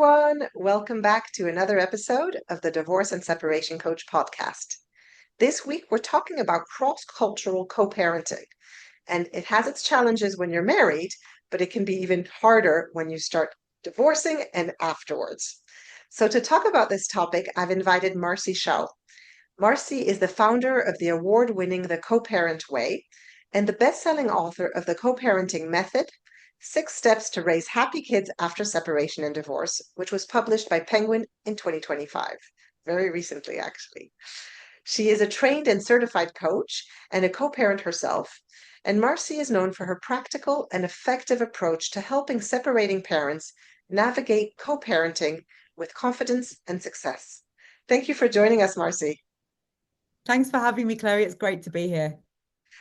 everyone. Welcome back to another episode of the Divorce and Separation Coach podcast. This week, we're talking about cross-cultural co-parenting, and it has its challenges when you're married, but it can be even harder when you start divorcing and afterwards. So to talk about this topic, I've invited Marcie Shaoul. Marcie is the founder of the award-winning The Co-Parent Way and the best-selling author of The Co-Parenting Method, 6 Steps to Raise Happy Kids After Separation and Divorce, which was published by Penguin in 2025, very recently, actually. She is a trained and certified coach and a co-parent herself, and Marcie is known for her practical and effective approach to helping separating parents navigate co-parenting with confidence and success. Thank you for joining us, Marcie. Thanks for having me, Chloe. It's great to be here.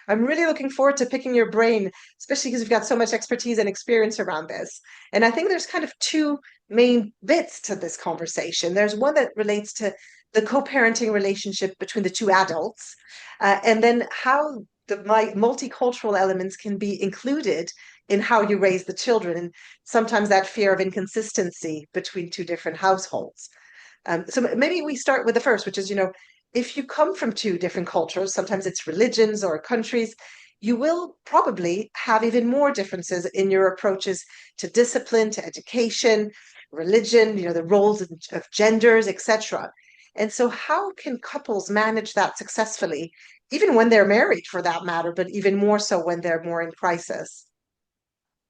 I'm really looking forward to picking your brain, especially because you've got so much expertise and experience around this. And I think there's kind of two main bits to this conversation. There's one that relates to the co-parenting relationship between the two adults, and then how the multicultural elements can be included in how you raise the children, and sometimes that fear of inconsistency between two different households. So maybe we start with the first, which is, if you come from two different cultures, sometimes it's religions or countries, you will probably have even more differences in your approaches to discipline, to education, religion, the roles of genders, etc. And so, how can couples manage that successfully, even when they're married for that matter, but even more so when they're more in crisis?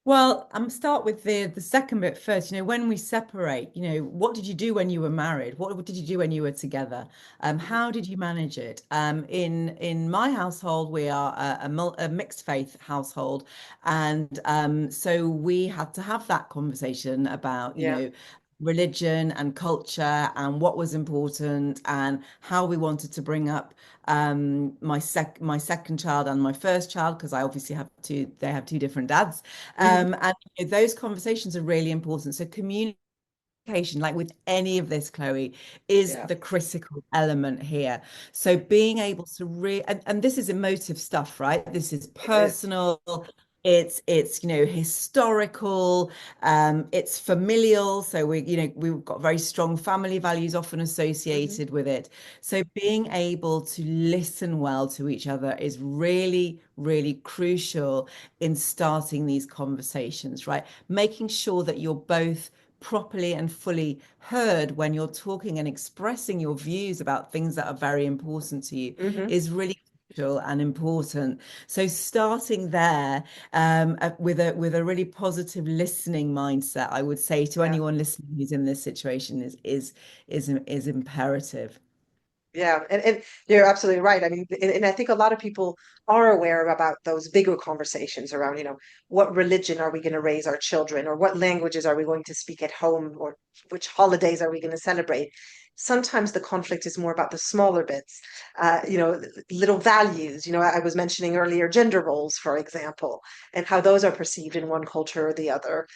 Well, I'm start with the second bit first. When we separate, what did you do when you were married? What did you do when you were together? Mhm. How did you manage it? In my household, we are a mixed faith household, and so we had to have that conversation about, Yeah. religion and culture and what was important and how we wanted to bring up my second child and my first child, because I obviously they have two different dads. Mhm. And those conversations are really important. So communication, like with any of this, Chloe, is Yeah. the critical element here. So being able to and this is emotive stuff, right? This is It is. personal. It's historical, it's familial. So we've got very strong family values often Mhm. associated with it. So being able to listen well to each other is really, really crucial in starting these conversations, right? Making sure that you're both properly and fully heard when you're talking and expressing your views about things that are very important to you Mhm. is really crucial and important. So starting there with a really positive listening mindset, I would say to Yeah. anyone listening who's in this situation is imperative. Yeah, and you're absolutely right. I mean, and I think a lot of people are aware about those bigger conversations around, what religion are we going to raise our children, or what languages are we going to speak at home, or which holidays are we going to celebrate. Sometimes the conflict is more about the smaller bits, little values. I was mentioning earlier gender roles, for example, and how those are perceived in one culture or the other,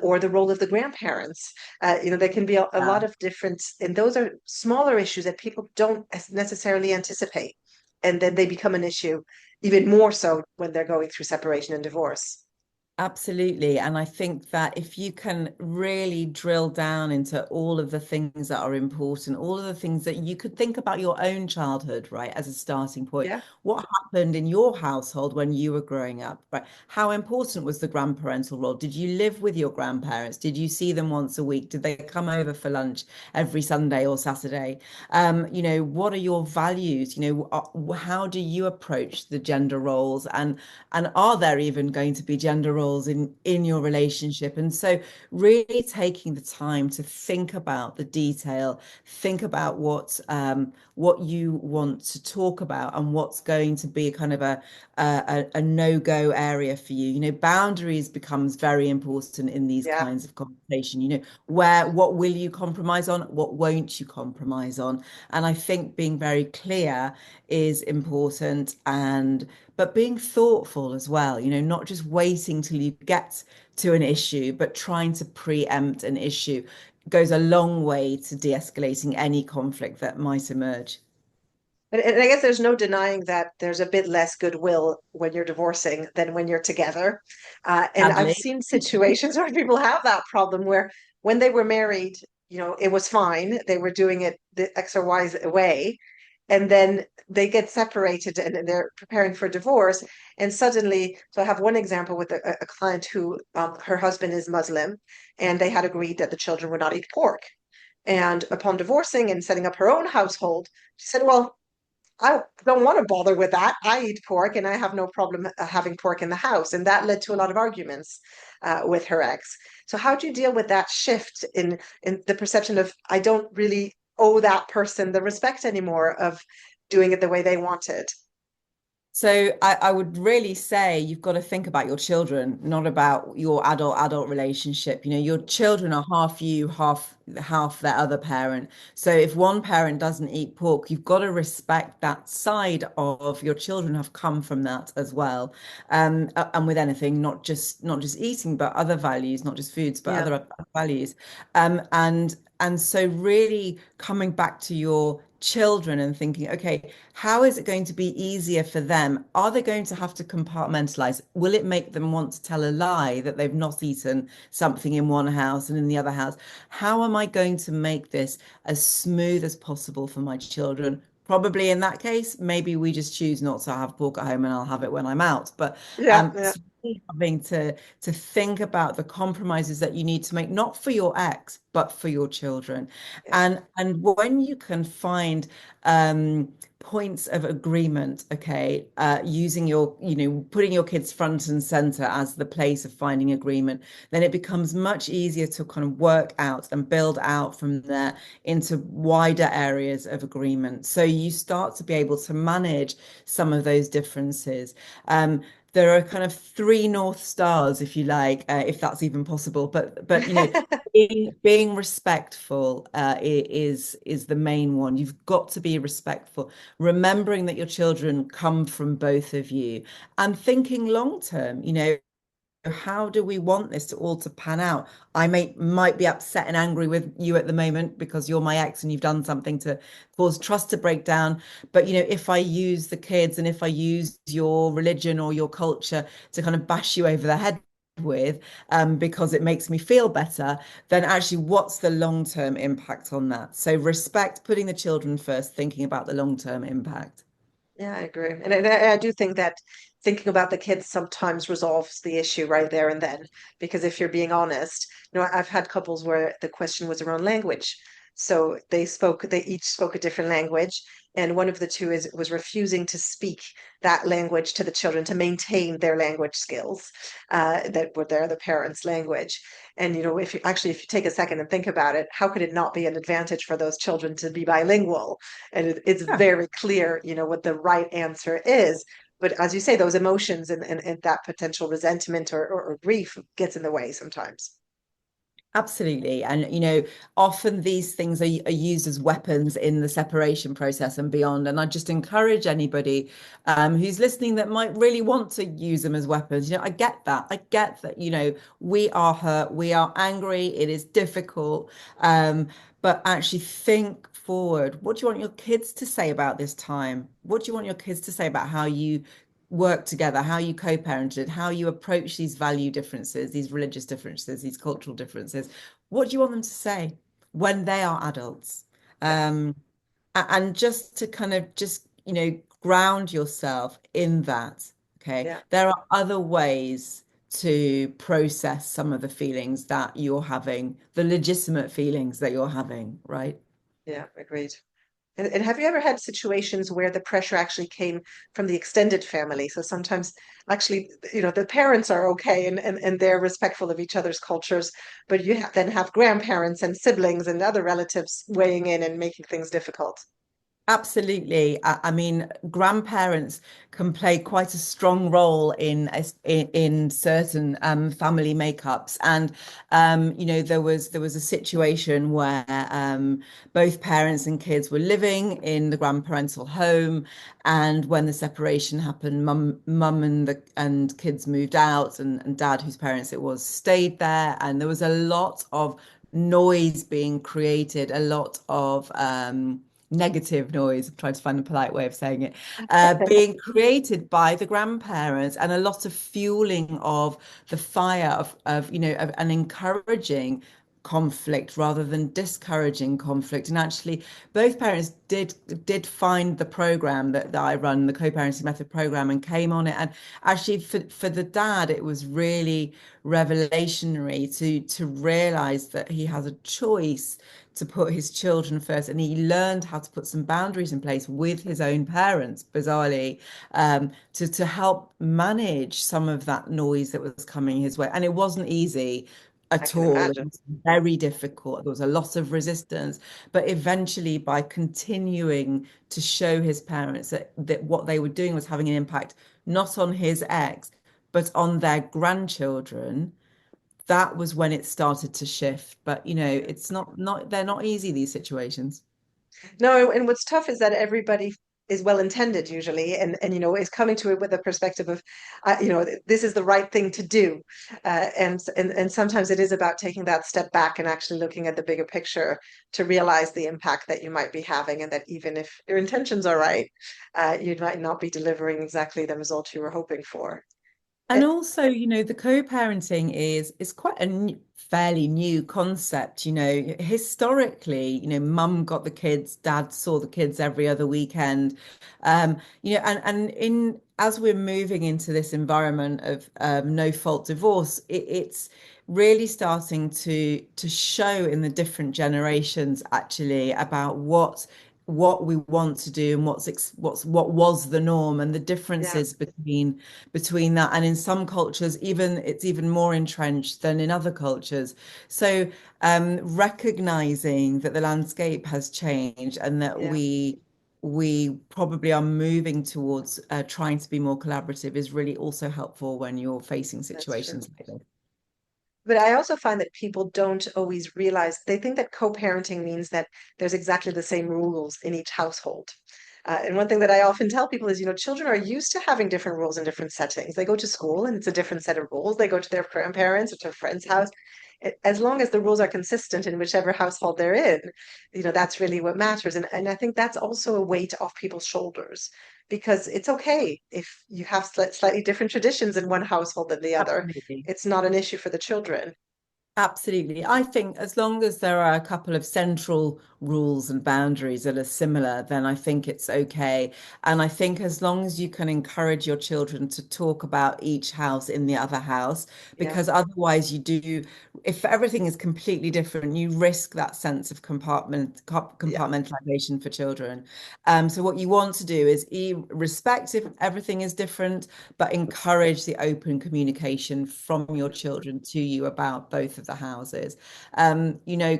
or the role of the grandparents. There can be a Yeah. lot of difference, and those are smaller issues that people don't necessarily anticipate. And then they become an issue even more so when they're going through separation and divorce. Absolutely. And I think that if you can really drill down into all of the things that are important, all of the things that you could think about your own childhood, right, as a starting point. Yeah. What happened in your household when you were growing up, right? How important was the grandparental role? Did you live with your grandparents? Did you see them once a week? Did they come over for lunch every Sunday or Saturday? What are your values? How do you approach the gender roles? And are there even going to be gender roles in your relationship? And so really taking the time to think about the detail, think about what you want to talk about and what's going to be kind of a no-go area for you. Boundaries becomes very important in these Yeah. kinds of conversation. What will you compromise on? What won't you compromise on? And I think being very clear is important, and but being thoughtful as well, not just waiting till you get to an issue, but trying to preempt an issue goes a long way to de-escalating any conflict that might emerge. And I guess there's no denying that there's a bit less goodwill when you're divorcing than when you're together. And I've Sadly. seen situations where people have that problem where when they were married, it was fine. They were doing it the X or Y way. And then they get separated and they're preparing for divorce. And suddenly, so I have one example with a client who her husband is Muslim, and they had agreed that the children would not eat pork. And upon divorcing and setting up her own household, she said, well, I don't want to bother with that. I eat pork and I have no problem having pork in the house. And that led to a lot of arguments with her ex. So how do you deal with that shift in the perception of I don't really owe that person the respect anymore of doing it the way they want it? So I would really say you've got to think about your children, not about your adult relationship. You know, your children are half you, half their other parent. So if one parent doesn't eat pork, you've got to respect that side of your children have come from that as well. And with anything, not just eating, but other values, not just foods, but Yeah. other values. And so really coming back to your children and thinking, okay, how is it going to be easier for them? Are they going to have to compartmentalize? Will it make them want to tell a lie that they've not eaten something in one house and in the other house? How am I going to make this as smooth as possible for my children? Probably in that case, maybe we just choose not to have pork at home and I'll have it when I'm out. But Yeah, yeah, it's really having to think about the compromises that you need to make, not for your ex, but for your children. yeah. And when you can find points of agreement, okay, using putting your kids front and center as the place of finding agreement, then it becomes much easier to kind of work out and build out from there into wider areas of agreement. So you start to be able to manage some of those differences. There are kind of three North Stars, if you like, if that's even possible. But being respectful is the main one. You've got to be respectful, remembering that your children come from both of you, and thinking long term. How do we want this to all to pan out? I might be upset and angry with you at the moment because you're my ex and you've done something to cause trust to break down. But if I use the kids and if I use your religion or your culture to kind of bash you over the head with, because it makes me feel better, then actually, what's the long-term impact on that? So respect, putting the children first, thinking about the long-term impact. Yeah, I agree. And I do think that thinking about the kids sometimes resolves the issue right there and then. Because if you're being honest, I've had couples where the question was around language. So they each spoke a different language, and one of the two was refusing to speak that language to the children to maintain their language skills, that were the parents' language. And if you take a second and think about it, how could it not be an advantage for those children to be bilingual? And it's Yeah. very clear, what the right answer is. But as you say, those emotions and that potential resentment or grief gets in the way sometimes. Absolutely. And, often these things are used as weapons in the separation process and beyond. And I just encourage anybody who's listening that might really want to use them as weapons. I get that. I get that, we are hurt, we are angry, it is difficult. But actually think forward. What do you want your kids to say about this time? What do you want your kids to say about how you work together, how you co-parented, how you approach these value differences, these religious differences, these cultural differences? What do you want them to say when they are adults? Yeah, Um, and just to kind of ground yourself in that. Okay. yeah, There are other ways to process some of the feelings that you're having, the legitimate feelings that you're having, right? yeah, agreed. And have you ever had situations where the pressure actually came from the extended family? So sometimes actually, the parents are okay and they're respectful of each other's cultures, but then have grandparents and siblings and other relatives weighing in and making things difficult. Absolutely. I mean, grandparents can play quite a strong role in certain family makeups. And there was a situation where both parents and kids were living in the grandparental home, and when the separation happened, mum and kids moved out, and dad, whose parents it was, stayed there, and there was a lot of noise being created, a lot of negative noise, I'm trying to find a polite way of saying it, being created by the grandparents, and a lot of fueling of the fire and encouraging conflict rather than discouraging conflict. And actually, both parents did find the program that I run, the co-parenting method program, and came on it. And actually, for the dad, it was really revelationary to realize that he has a choice to put his children first, and he learned how to put some boundaries in place with his own parents, bizarrely, to help manage some of that noise that was coming his way. And it wasn't easy I at can all. It imagine. was very difficult. There was a lot of resistance, but eventually, by continuing to show his parents that what they were doing was having an impact not on his ex, but on their grandchildren, that was when it started to shift. But it's not they're not easy, these situations. No, and what's tough is that everybody is well intended usually, and is coming to it with a perspective of, this is the right thing to do, and sometimes it is about taking that step back and actually looking at the bigger picture to realize the impact that you might be having, and that even if your intentions are right, you might not be delivering exactly the result you were hoping for. And also, the co-parenting is quite a fairly new concept. Historically, mum got the kids, dad saw the kids every other weekend. And in as we're moving into this environment of no fault divorce, it's really starting to show in the different generations actually about what we want to do and what was the norm, and the Yeah, differences between that. And in some cultures, it's even more entrenched than in other cultures. So recognizing that the landscape has changed, and that yeah, we probably are moving towards trying to be more collaborative, is really also helpful when you're facing that's true. situations like this. But I also find that people don't always realize, they think that co-parenting means that there's exactly the same rules in each household. And one thing that I often tell people is, children are used to having different rules in different settings. They go to school and it's a different set of rules. They go to their grandparents or to a friend's house. As long as the rules are consistent in whichever household they're in, that's really what matters. And I think that's also a weight off people's shoulders, because it's okay if you have slightly different traditions in one household than the other. Absolutely. It's not an issue for the children. Absolutely. I think as long as there are a couple of central rules and boundaries that are similar, then I think it's okay. And I think as long as you can encourage your children to talk about each house in the other house, Yeah, because otherwise if everything is completely different, you risk that sense of yeah, compartmentalization for children. So what you want to do is respect if everything is different, but encourage the open communication from your children to you about both of the houses.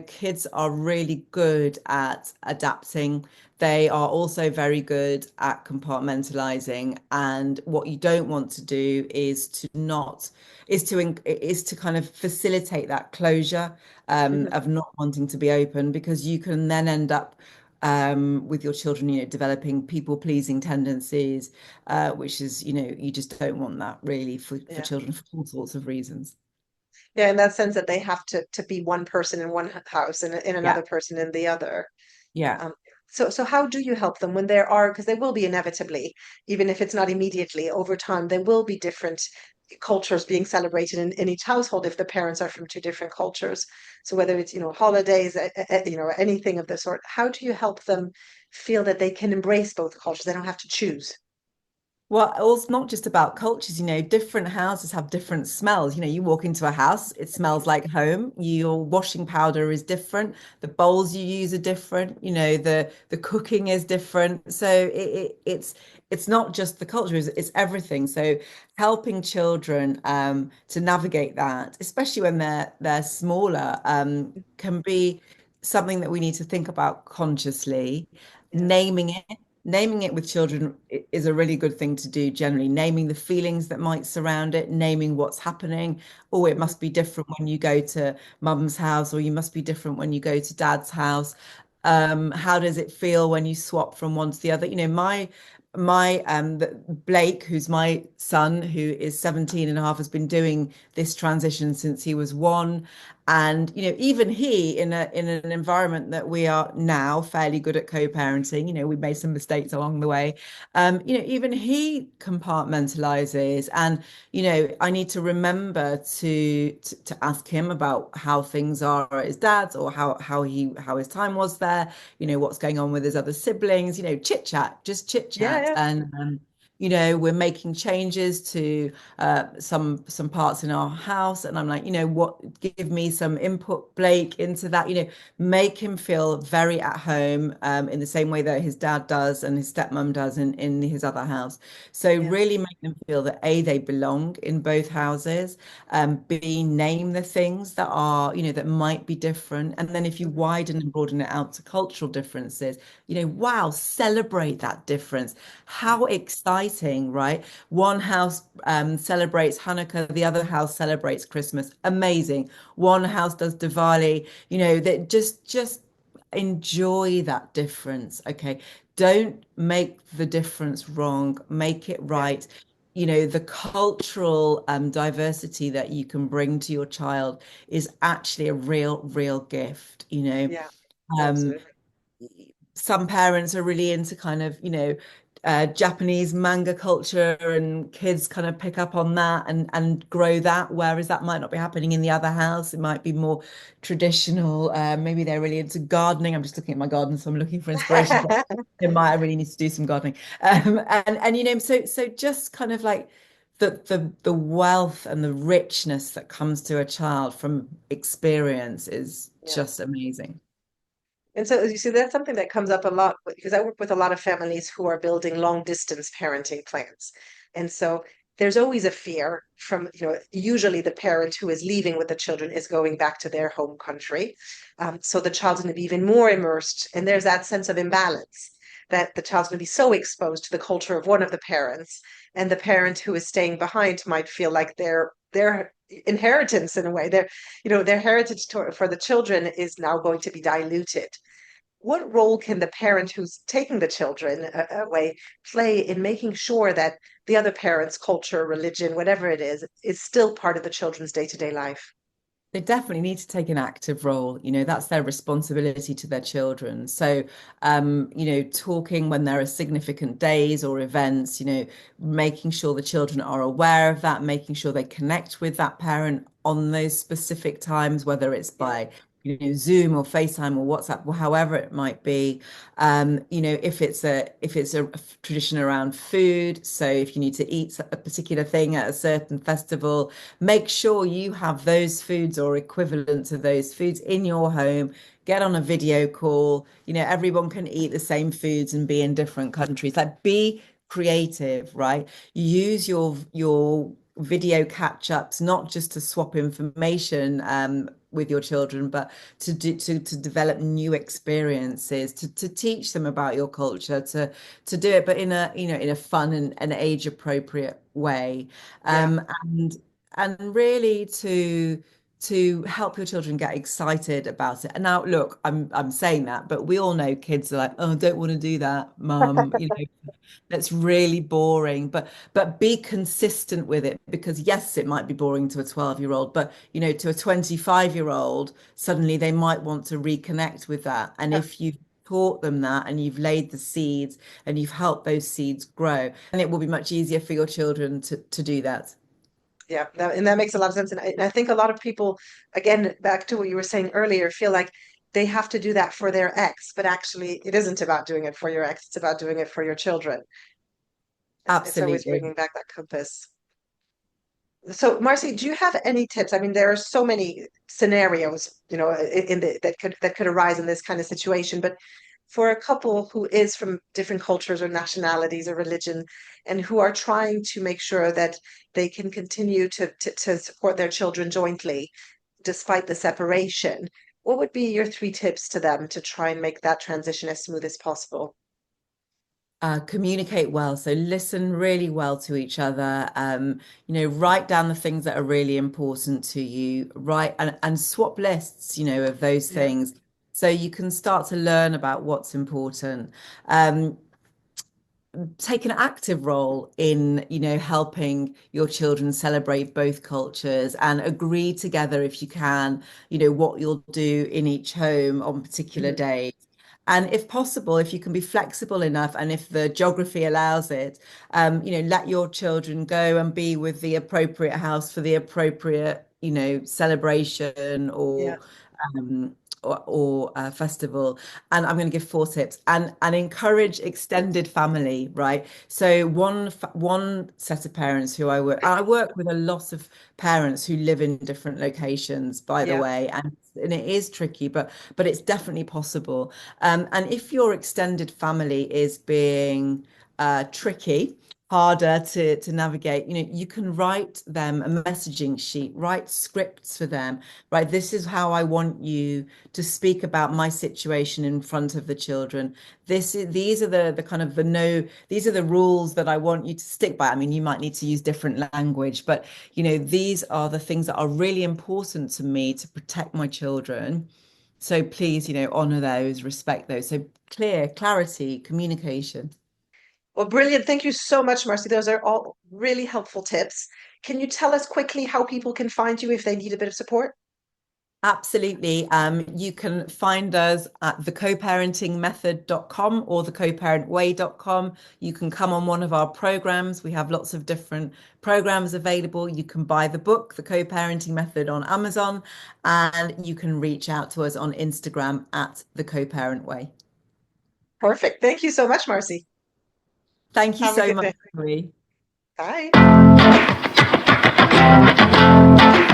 Kids are really good at adapting. They are also very good at compartmentalizing. And what you don't want to do is to kind of facilitate that closure mhm, of not wanting to be open, because you can then end up with your children, developing people-pleasing tendencies, which is, you just don't want that really for yeah. children for all sorts of reasons. Yeah, in that sense that they have to be one person in one house and in Yeah, another person in the other. yeah. Um, so how do you help them when there are, because there will be inevitably, even if it's not immediately, over time, there will be different cultures being celebrated in each household if the parents are from two different cultures. So whether it's, holidays, anything of the sort, how do you help them feel that they can embrace both cultures? They don't have to choose. Well, it's not just about cultures, different houses have different smells. You walk into a house, it smells like home. Your washing powder is different. The bowls you use are different. The cooking is different. So it's not just the culture, it's everything. So helping children to navigate that, especially when they're smaller, can be something that we need to think about consciously. Yeah, Naming it with children is a really good thing to do generally. Naming the feelings that might surround it, naming what's happening. Oh, it mhm, must be different when you go to mum's house, or you must be different when you go to dad's house. How does it feel when you swap from one to the other? Blake, who's my son, who is 17 and a half, has been doing this transition since he was one. And even he in an environment that we are now fairly good at co-parenting, we made some mistakes along the way. Even he compartmentalizes, and I need to remember to ask him about how things are at his dad's, or how his time was there, what's going on with his other siblings, chit chat, just chit Yeah, chat. yeah. And we're making changes to some parts in our house, and I'm like, what, give me some input, Blake, into that. Make him feel very at home, in the same way that his dad does and his stepmom does in his other house. So Yeah. really make them feel that A, they belong in both houses, B, name the things that are, that might be different. And then if you Mhm. widen and broaden it out to cultural differences, wow, celebrate that difference. Yeah. How exciting, right? One house celebrates Hanukkah, the other house celebrates Christmas. Amazing. One house does Diwali, that just enjoy that difference. Okay. Don't make the difference wrong, make it Yeah. right. The cultural diversity that you can bring to your child is actually a real gift. Yeah. Um, Absolutely. some parents are really into kind of, Japanese manga culture, and kids kind of pick up on that and grow that, whereas that might not be happening in the other house. It might be more traditional. Maybe they're really into gardening. I'm just looking at my garden, so I'm looking for inspiration. I really need to do some gardening. And so just kind of like the wealth and the richness that comes to a child from experience is Yeah. just amazing. And so you see, that's something that comes up a lot because I work with a lot of families who are building long distance parenting plans. And so there's always a fear from, usually the parent who is leaving with the children is going back to their home country. So the child's going to be even more immersed. And there's that sense of imbalance that the child's going to be so exposed to the culture of one of the parents, and the parent who is staying behind might feel like their inheritance in a way, their heritage for the children is now going to be diluted. What role can the parent who's taking the children away play in making sure that the other parent's culture, religion, whatever it is still part of the children's day-to-day life? They definitely need to take an active role. That's their responsibility to their children. So, talking when there are significant days or events, making sure the children are aware of that, making sure they connect with that parent on those specific times, whether it's Yeah, by, Zoom or FaceTime or WhatsApp, or however it might be. If it's a tradition around food, so if you need to eat a particular thing at a certain festival, make sure you have those foods or equivalent to those foods in your home. Get on a video call. Everyone can eat the same foods and be in different countries. Like, be creative, right? Use your video catch-ups not just to swap information with your children, but to develop new experiences, to teach them about your culture, to do it, but in a fun and an age appropriate way. yeah. And really to help your children get excited about it. And now, look, I'm saying that, but we all know kids are like, oh, I don't want to do that, mum. That's really boring. But be consistent with it, because yes, it might be boring to a 12-year-old, but to a 25-year-old, suddenly they might want to reconnect with that. And Yeah, if you've taught them that and you've laid the seeds and you've helped those seeds grow, and it will be much easier for your children to do that. yeah, and that makes a lot of sense. And I think a lot of people, again, back to what you were saying earlier, feel like they have to do that for their ex, but actually, it isn't about doing it for your ex. It's about doing it for your children. And it's always Absolutely. bringing back that compass. So, Marcy, do you have any tips? I mean, there are so many scenarios, that could arise in this kind of situation. But for a couple who is from different cultures or nationalities or religion, and who are trying to make sure that they can continue to support their children jointly despite the separation, what would be your three tips to them to try and make that transition as smooth as possible? Communicate well. So listen really well to each other. Write down the things that are really important to you. Write and swap lists, of those Yeah, things. So you can start to learn about what's important. Um, take an active role in, helping your children celebrate both cultures and agree together if you can, what you'll do in each home on particular Mhm. days. And if possible, if you can be flexible enough and if the geography allows it, let your children go and be with the appropriate house for the appropriate, celebration Yeah. um, or festival. And I'm going to give four tips and encourage extended family, right? So one set of parents who I work with a lot of parents who live in different locations, by the Yeah. way, and it is tricky, but it's definitely possible. And if your extended family is being tricky, harder to navigate, you can write them a messaging sheet, write scripts for them, right? This is how I want you to speak about my situation in front of the children. These are the kind of the no, these are the rules that I want you to stick by. I mean, you might need to use different language, but these are the things that are really important to me to protect my children. So please, honor those, respect those. So clarity, communication. Well, brilliant. Thank you so much, Marcy. Those are all really helpful tips. Can you tell us quickly how people can find you if they need a bit of support? Absolutely. You can find us at thecoparentingmethod.com or thecoparentway.com. You can come on one of our programs. We have lots of different programs available. You can buy the book, The Co-Parenting Method, on Amazon, and you can reach out to us on Instagram at The Co-Parent Way. Perfect. Thank you so much, Marcy. Thank you Have a so good much, day. Marie. Bye.